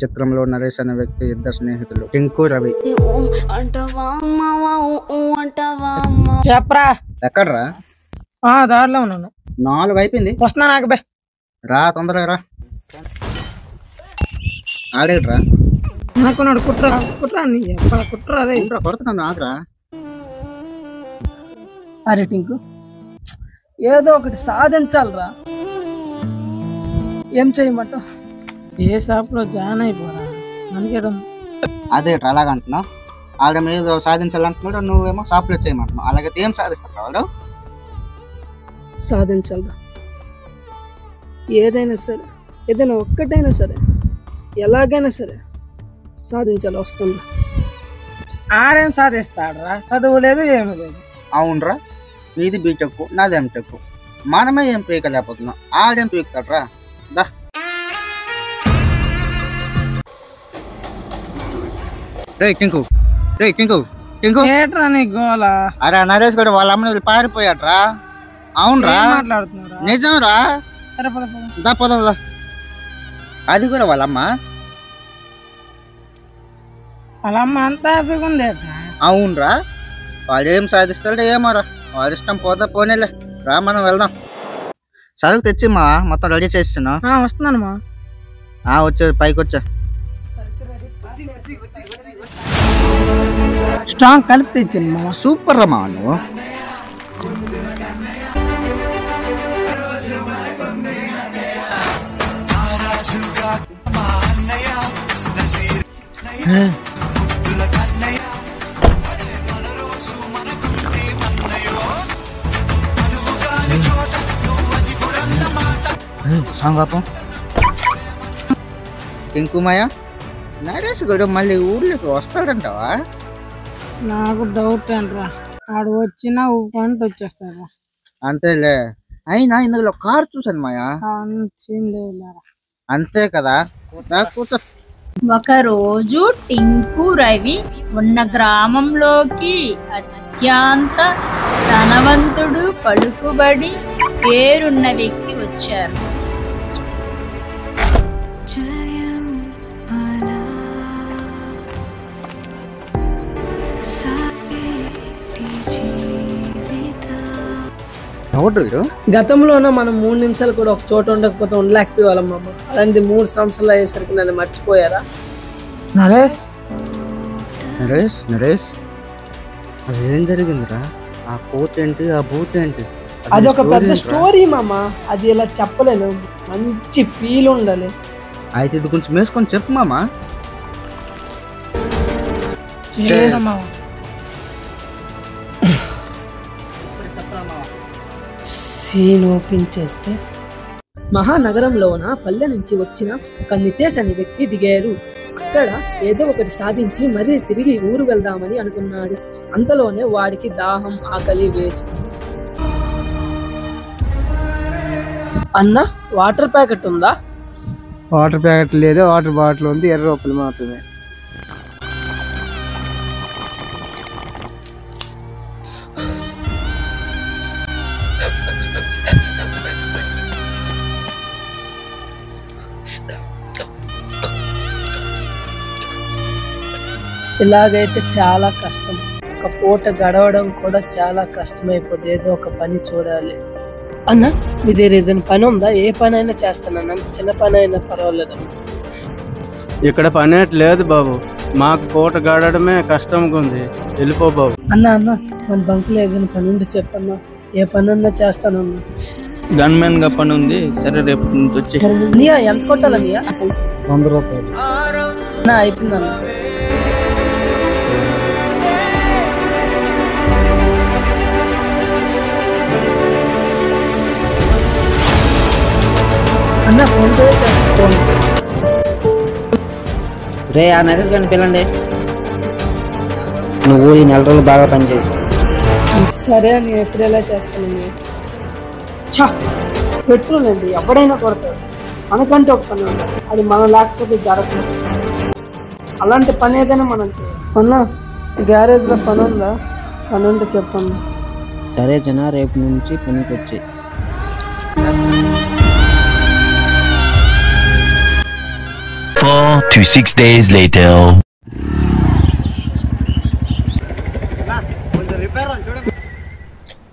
చిత్రంలో నరేష్ అనే వ్యక్తి ఇద్దరు స్నేహితులు టింకు రవి. చెప్పరా ఎక్కడ్రా? దారిలో ఉన్నాను. 4 అయిపోయింది. వస్తున్నా నాకు బే రా తొందరగా రా. ఆడేట్రా అనుకున్నాడు కుట్రా కుట్రా కుట్రా రే కొడుతున్నాను ఆగరా. అరే టింకు ఏదో ఒకటి సాధించాలరా. ఏం చేయమంటావు? ఏ షాప్ లో జాయిన్ అయిపోరా మనకేడం. అదేట్రా అలాగంటున్నావు? ఆడ మీద సాధించాలంటున్నాడు, నువ్వేమో షాప్లో చేయమంటున్నావు. అలాగైతే ఏం సాధిస్తారా వాడు? సాధించాలరా ఏదైనా సరే, ఏదైనా ఒక్కటైనా సరే, ఎలాగైనా సరే సాధించాలి. వస్తుంది. ఆడేం సాధిస్తాడరా? చదువు లేదు ఏమి లేదు. అవునరా, నీది బీటెక్ నాది ఎంటెక్. మనమే ఏం పీకలేకపోతున్నాం, ఆడేం పీకుతాడ్రా. దా రే టింకు, రే టింకు టింకు ఏట్రా నీ గోలా? అరే నరేష్ కూడా వాళ్ళ అమ్మని పారిపోయాడ్రా. అవునరా, మాట్లాడుతున్నారా? నిజంరా. దా పదవుదా. అది కూడా వాళ్ళమ్మ. వాళ్ళమ్మ అంతా హ్యాపీగా ఉంది. అవునరా, వాడు ఏం సాధిస్తాడో ఏమోరా, వాడి ఇష్టం. పోతా పోనేలే, రా మనం వెళ్దాం. సరుకు తెచ్చి మా మొత్తం రెడీ చేస్తున్నా. వస్తున్నాను మా. వచ్చే పైకి వచ్చా. స్ట్రాంగ్ కలిపి తెచ్చాను మా. సూపర్ రా మా నువ్వు. సాంగాపం టింకుమాయ, నరేష్ గడు మళ్ళీ ఊర్లోకి వస్తాడంటావా? నాకు డౌట్ ఏంట్రా, ఆడు వచ్చినా ఊపంట వచ్చేస్తారా. అంతేలే, అయినా ఇందులో కారు చూసాను మాయా. అంతే కదా, కూర్చో. ఒకరోజు టింకు రవి ఉన్న గ్రామంలోకి అత్యంత ధనవంతుడు, పలుకుబడి పేరున్న వ్యక్తి వచ్చారు. గతంలోనే మనం 3 నిమిషాలు కూడా ఒక చోట ఉండకపోతే ఉండలేకపోయేవాళ్ళం అమ్మ. అలాంటి 3 సంవత్సరాలు అయ్యేసరికి నన్ను మర్చిపోయారా? నరేష్ నరేష్ నరేష్ అది ఏం జరిగిందిరా? ఆ కోట్ ఏంటి, ఆ బూట్ ఏంటి? అది ఒక పెద్ద స్టోరీ మామ. అది ఇలా చెప్పలేను, మంచి ఫీల్ ఉండాలి. అయితే ఇది కొంచెం వేసుకొని చెప్పు మామా. సీన్ ఓపెన్ చేస్తే మహానగరంలోన పల్లె నుంచి వచ్చిన ఒక నితేష్ అనే వ్యక్తి దిగారు. అక్కడ ఏదో ఒకటి సాధించి మరీ తిరిగి ఊరు వెళ్దామని అనుకున్నాడు. అంతలోనే వాడికి దాహం, ఆకలి వేసింది. అన్న, వాటర్ ప్యాకెట్ ఉందా? వాటర్ ప్యాకెట్ లేదు, వాటర్ బాటిల్ ఉంది, 20 రూపాయలు మాత్రమే. ఇలాగైతే చాలా కష్టం. ఒక పూట గడవడం కూడా చాలా కష్టమైపోతుంది. ఏదో ఒక పని చూడాలి. అన్న, మీ దగ్గర ఏదైనా పని ఉందా? ఏ పని అయినా చేస్తాను, అంత చిన్న పని అయినా పర్వాలేదు. ఇక్కడ పని లేదు బాబు, మాకు పూట గడవడమే కష్టంగా ఉంది, వెళ్ళిపో బాబు. అన్న మన బంకులో ఏదైనా పని ఉంటే చెప్పన్నా, ఏ పని అన్నా చేస్తానన్నా. గన్మెన్ గా పని ఉంది, సరే రేపు నుంచి వచ్చి. ఎంత కొట్టాలన్నయ్య? 100 రూపాయలు. అయిపోయిందన్న. అన్న ఫోన్ పే చేసుకోండి. రే ఆ నరేష్ గారిని పిల్లండి, నువ్వు ఈ 4 రోజులు బాగా పనిచేసావు. సరే నేను ఎప్పుడు ఎలా చేస్తాను. పెట్రోల్ అండి ఎవడైనా కొడతాడు, మనకంటే ఒక పని ఉంది, అది మనం లేకపోతే జరగదు. అలాంటి పని ఏదైనా మనం చేయాలి. అన్న, గ్యారేజ్లో పని ఉందా? పని ఉంటే చెప్పండి. సరే జన, రేపు నుంచి పనికి వచ్చి. to 6 days later.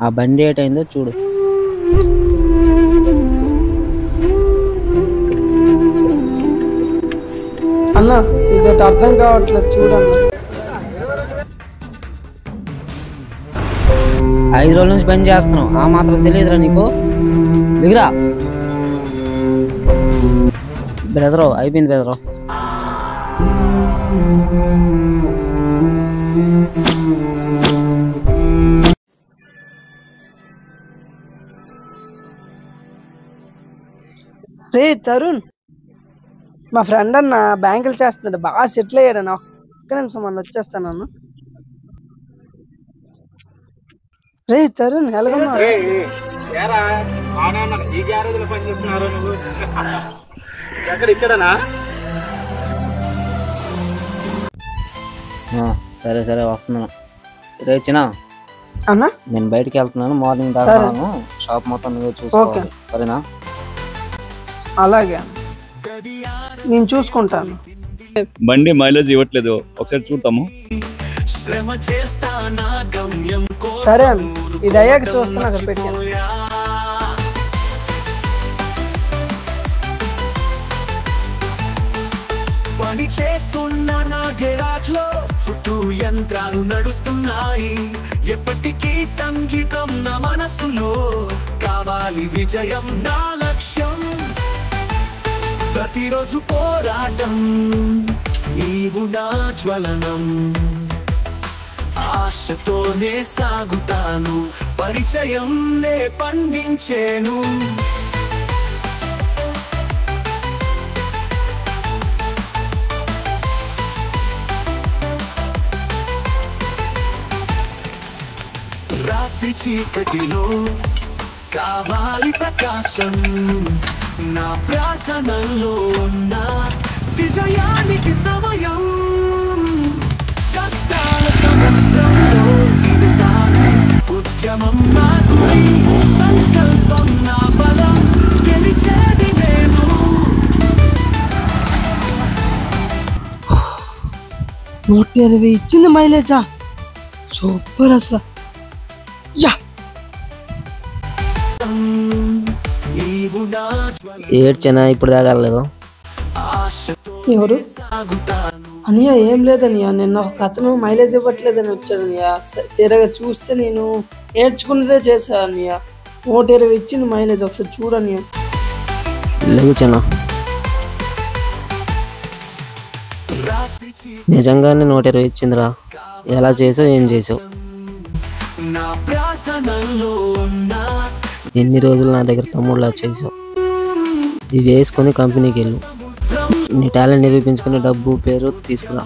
ఆ బండి ఏటైందో చూడు. అన్న ఇదొకటి అర్థం కావట్లేదు చూడన్న. 5 రోజుల నుంచి పని చేస్తున్నావు, ఆ మాత్రం తెలియదురా నీకు? దిగురా బ్రదరు, అయిపోయింది బ్రదరు. రే తరుణ్, మా ఫ్రెండ్ అన్న బ్యాంకులు చేస్తున్నాడు, బాగా సెటిల్ అయ్యాడు. ఒక్క నిమిషం అన్న వచ్చేస్తాను. రే తరుణ్ ఎలాగమ్మా? సరే సరే వస్తున్నాను. రేచినా అన్న నేను బయటికి వెళ్తున్నాను, మార్నింగ్ దాకా షాప్ మొత్తం నువ్వే చూసుకోవాలి, సరేనా? అలాగే నేను చూసుకుంటాను. బండి మైలేజ్ ఇవ్వట్లేదు, ఒకసారి చూద్దాము. సరే అన్న, ఇది అయ్యాక చూస్తాను. అక్కడ పెట్టాను. పని చేస్తున్నా నా గెరాజ్ లో చుట్టూ యంత్రాలు నడుస్తున్నాయి. ఎప్పటికీ సంగీతం నా మనసులో, కావాలి విజయం నా లక్ష్యం. ప్రతిరోజు పోరాటం, నీవు నా జ్వలనం. ఆశతోనే సాగుతాను, పరిచయం నే పండించేను. రాత్రి చీకటిలో కావాలి ప్రకాశం. నా ప్రార్థనలో ఉన్న విజయానికి సమయం. కష్టాల సముద్రంలో ఈదుతాను, ఉద్యమం నా గురి, సంకల్పం నా బలం, గెలిచేది నేను. 120 ఇచ్చింది మైలేజా? సూపర్ అసలు. ఏడ్చనా ఇప్పుడు దాగలేదు. ఎవరు? అనియా ఏం లేదనియా, నిన్న ఒక అతను మైలేజ్ ఇవ్వట్లేదని వచ్చాడు అనియా. తీరగా చూస్తే నేను ఏడ్చుకున్నదే చేశా అనియా. 120 ఇచ్చింది మైలేజ్, ఒకసారి చూడనియా. లేదు చిన్న, నిజంగానే 120 ఇచ్చిందిరా. ఎలా చేసావు, ఏం చేసావు? ఎన్ని రోజులు నా దగ్గర తమ్ముడులా చేసావు. ఇవి వేసుకొని కంపెనీకి వెళ్ళు, నీ టాలెంట్ నిరూపించుకుని డబ్బు పేరు తీసుకురా,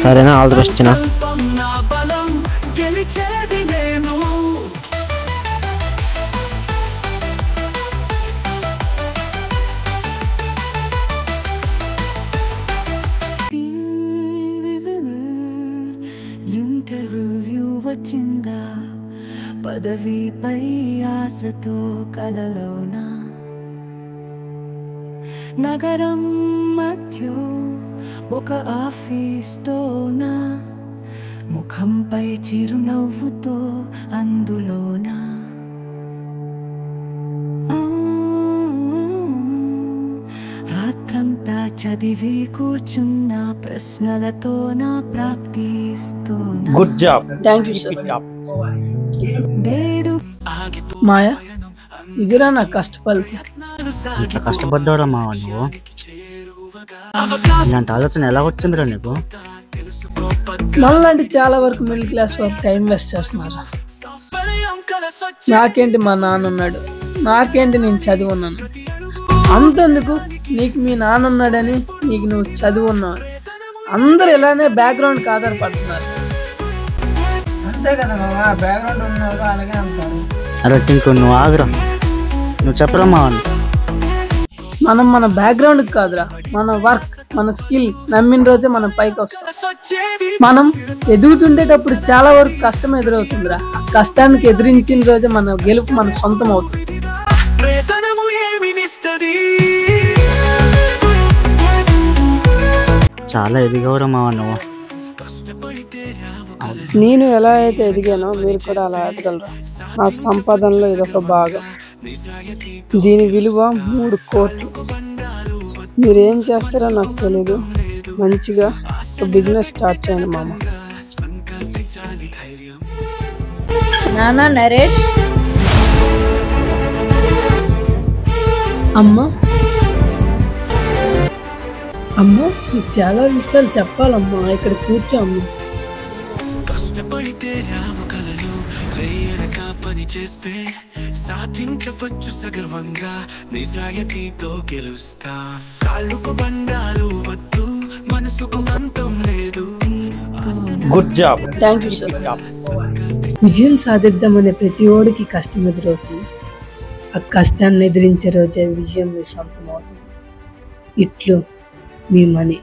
సరేనా? ఆల్ ది బెస్ట్ చిన్న. ఇంటర్వ్యూ వచ్చిందా, పదవిపై ఆశతో కలలోన, నగరం మధ్య ఒక ఆఫీస్తోన, ముఖంపై చిరునవ్వుతో అందులోన. రాత్రంతా చదివి కూర్చున్న ప్రశ్నలతో నా ప్రాప్తిస్తోన. Good job, thank you sir. మాయా, ఇదిరా నా కష్టపలితే. ఇట్లా కష్టపడ్డావురా మా నువ్వు. ఇలాంటి ఆలోచన ఎలా వచ్చిందిరా నీకు? మనలాంటి చాలా వరకు మిడిల్ క్లాస్ వారు టైం వేస్ట్ చేస్తున్నారు. నాకేంటి మా నాన్న ఉన్నాడు, నాకేంటి నేను చదివి ఉన్నాను, అంతెందుకు నీకు మీ నాన్న ఉన్నాడని నీకు నువ్వు చదివి ఉన్నావు. అందరు ఇలానే బ్యాక్గ్రౌండ్కి ఆధారపడుతున్నారు, అంతే కదా మామ. బ్యాక్గ్రౌండ్ ఉన్నవాళ్ళు అలాగే అంటారు. అరే టింకు, నువ్వు ఆగురా, నువ్వు చెప్పరా మా. మనం మన బ్యాక్గ్రౌండ్కి కాదురా, మన వర్క్, మన స్కిల్ నమ్మిన రోజే మనం పైకి వస్తాం. మనం ఎదుగుతుండేటప్పుడు చాలా వరకు కష్టం ఎదురవుతుందిరా. ఆ కష్టానికి ఎదిరించిన రోజే మన గెలుపు మన సొంతం అవుతుంది. చాలా ఎదిగవరా మావా నువ్వు. నేను ఎలా అయితే ఎదిగానో మీరు కూడా అలా ఎదగలరా. నా సంపాదనలో ఇదొక భాగం. దీని విలువ 3 కోట్లు. మీరేం చేస్తారో నాకు తెలీదు. మంచిగా ఒక బిజినెస్ స్టార్ట్ చేయండి మామ. నానా నరేష్, అమ్మా అమ్మా నీకు చాలా విషయాలు చెప్పాలమ్మా. ఇక్కడ కూర్చో అమ్మా. కష్టపడితే రావు కలలు, రేయనక పని చేస్తే సాధించవచ్చు సగర్వంగా, నిజాయితీతో గెలుస్తా. కాళ్ళకు బండాలు వద్దు, మనసుకు అంతం లేదు. Good job. Thank you sir. విజయం సాధిద్దామనే ప్రతి ఓడికి కష్టం ఎదురవుతుంది. ఆ కష్టాన్ని ఎదిరించే రోజే విజయం మీ సొంతం అవుతుంది. ఇట్లు మీ మనీ.